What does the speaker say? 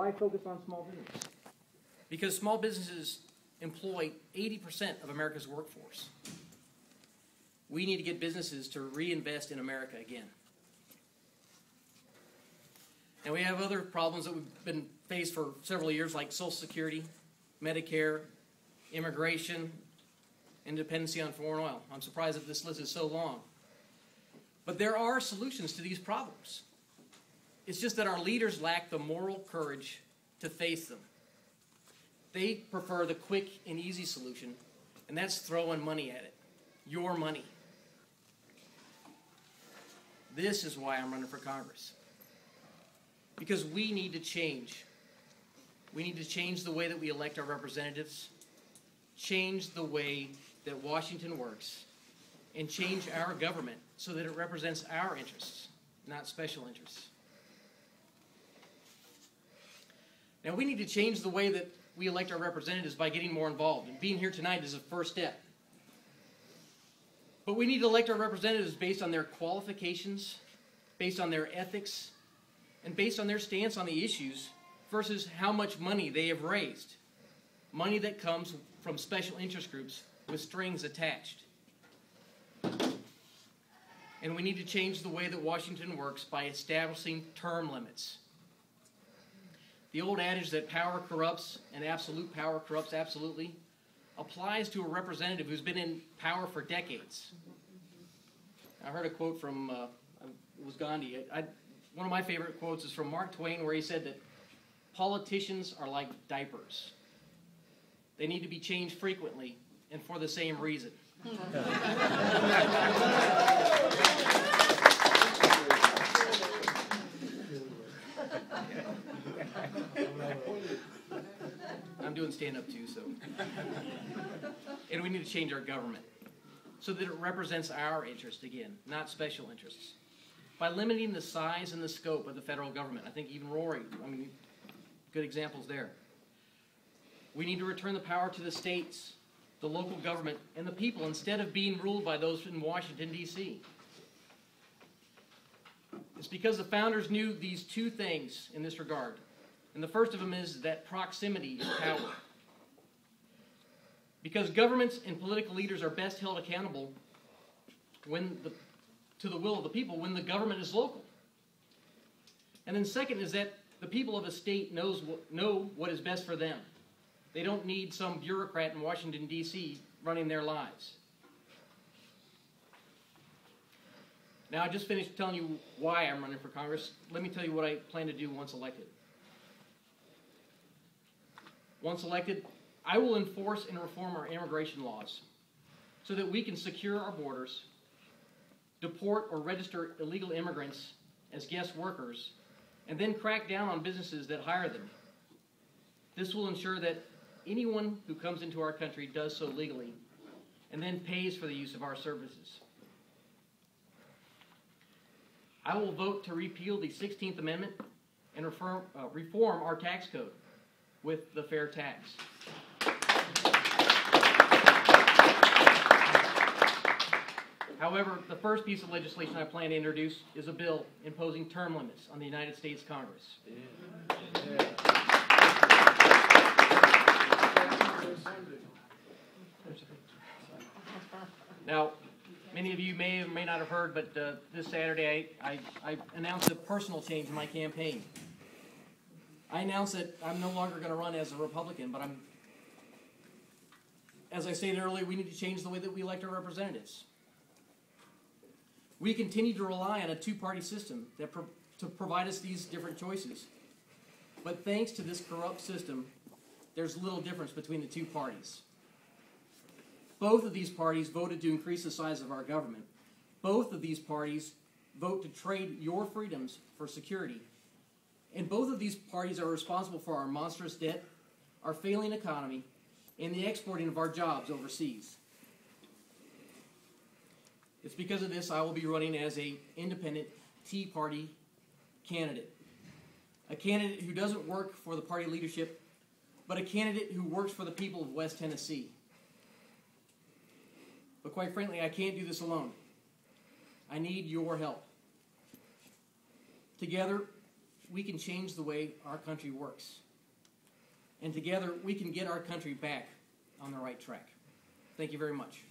Why focus on small business? Because small businesses employ 80% of America's workforce. We need to get businesses to reinvest in America again. And we have other problems that we've been faced for several years, like Social Security, Medicare, immigration, and dependency on foreign oil. I'm surprised that this list is so long. But there are solutions to these problems. It's just that our leaders lack the moral courage to face them. They prefer the quick and easy solution, and that's throwing money at it. Your money. This is why I'm running for Congress. Because we need to change. We need to change the way that we elect our representatives, change the way that Washington works, and change our government so that it represents our interests, not special interests. Now, we need to change the way that we elect our representatives by getting more involved, and being here tonight is a first step. But we need to elect our representatives based on their qualifications, based on their ethics, and based on their stance on the issues versus how much money they have raised. Money that comes from special interest groups with strings attached. And we need to change the way that Washington works by establishing term limits. The old adage that power corrupts and absolute power corrupts absolutely applies to a representative who's been in power for decades. I heard a quote from, it was Gandhi. One of my favorite quotes is from Mark Twain, where he said that politicians are like diapers. They need to be changed frequently and for the same reason. I'm doing stand-up too, so. And we need to change our government so that it represents our interest again, not special interests. By limiting the size and the scope of the federal government. I think even Rory, good examples there. We need to return the power to the states, the local government, and the people instead of being ruled by those in Washington, D.C. It's because the founders knew these two things in this regard. And the first of them is that proximity is power. Because governments and political leaders are best held accountable to the will of the people when the government is local. And then second is that the people of a state know what is best for them. They don't need some bureaucrat in Washington, D.C. running their lives. Now, I just finished telling you why I'm running for Congress. Let me tell you what I plan to do once elected. Once elected, I will enforce and reform our immigration laws so that we can secure our borders, deport or register illegal immigrants as guest workers, and then crack down on businesses that hire them. This will ensure that anyone who comes into our country does so legally and then pays for the use of our services. I will vote to repeal the 16th Amendment and reform our tax code with the fair tax. However, the first piece of legislation I plan to introduce is a bill imposing term limits on the United States Congress. Yeah. Now, many of you may or may not have heard, but this Saturday I announced a personal change in my campaign. I announced that I'm no longer going to run as a Republican, but as I stated earlier, we need to change the way that we elect our representatives. We continue to rely on a two-party system to provide us these different choices. But thanks to this corrupt system, there's little difference between the two parties. Both of these parties voted to increase the size of our government. Both of these parties vote to trade your freedoms for security. And both of these parties are responsible for our monstrous debt, our failing economy, and the exporting of our jobs overseas. It's because of this I will be running as an independent Tea Party candidate. A candidate who doesn't work for the party leadership, but a candidate who works for the people of West Tennessee. But quite frankly, I can't do this alone. I need your help. Together, we can change the way our country works. And together, we can get our country back on the right track. Thank you very much.